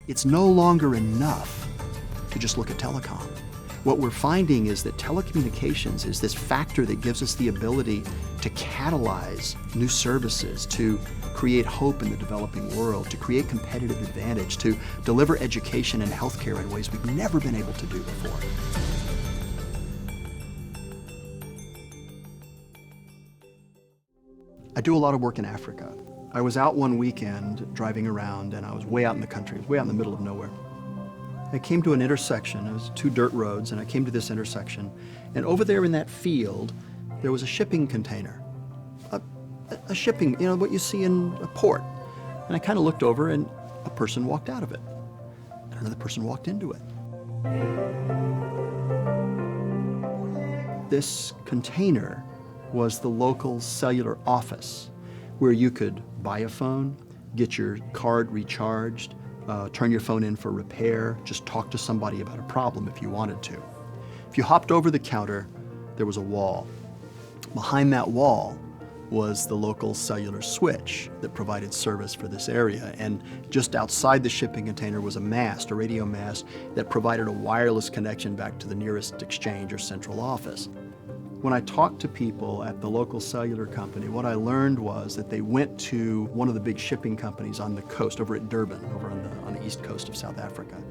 It's no longer enough to just look at telecom. What we're finding is that telecommunications is this factor that gives us the ability to catalyze new services, to create hope in the developing world, to create competitive advantage, to deliver education and healthcare in ways we've never been able to do before. I do a lot of work in Africa. I was out one weekend driving around, and I was way out in the country, way out in the middle of nowhere. I came to an intersection. It was two dirt roads, and I came to this intersection, and over there in that field, there was a shipping container. A shipping, you know, what you see in a port. And I kind of looked over, and a person walked out of it. And another person walked into it. This container was the local cellular office where you could buy a phone, get your card recharged, turn your phone in for repair, just talk to somebody about a problem if you wanted to. If you hopped over the counter, there was a wall. Behind that wall was the local cellular switch that provided service for this area. And just outside the shipping container was a mast, a radio mast, that provided a wireless connection back to the nearest exchange or central office. When I talked to people at the local cellular company, what I learned was that they went to one of the big shipping companies on the coast, over at Durban, over on the east coast of South Africa.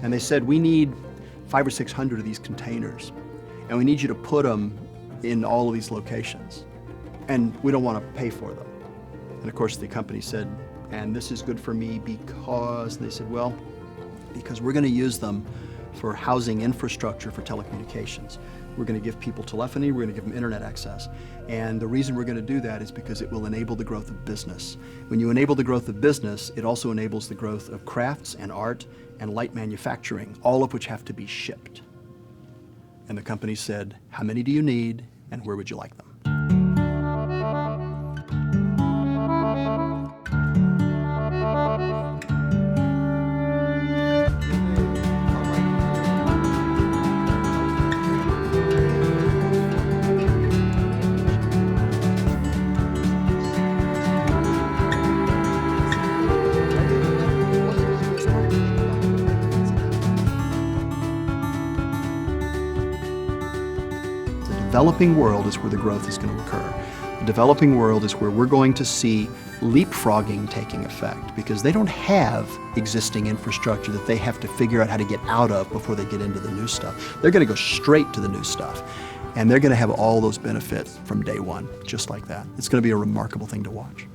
And they said, we need 500 or 600 of these containers, and we need you to put them in all of these locations. And we don't want to pay for them. And of course the company said, and this is good for me because, and they said, well, because we're going to use them for housing infrastructure for telecommunications. We're going to give people telephony, we're going to give them internet access. And the reason we're going to do that is because it will enable the growth of business. When you enable the growth of business, it also enables the growth of crafts and art and light manufacturing, all of which have to be shipped. And the company said, how many do you need and where would you like them? The developing world is where the growth is going to occur. The developing world is where we're going to see leapfrogging taking effect because they don't have existing infrastructure that they have to figure out how to get out of before they get into the new stuff. They're going to go straight to the new stuff, and they're going to have all those benefits from day one, just like that. It's going to be a remarkable thing to watch.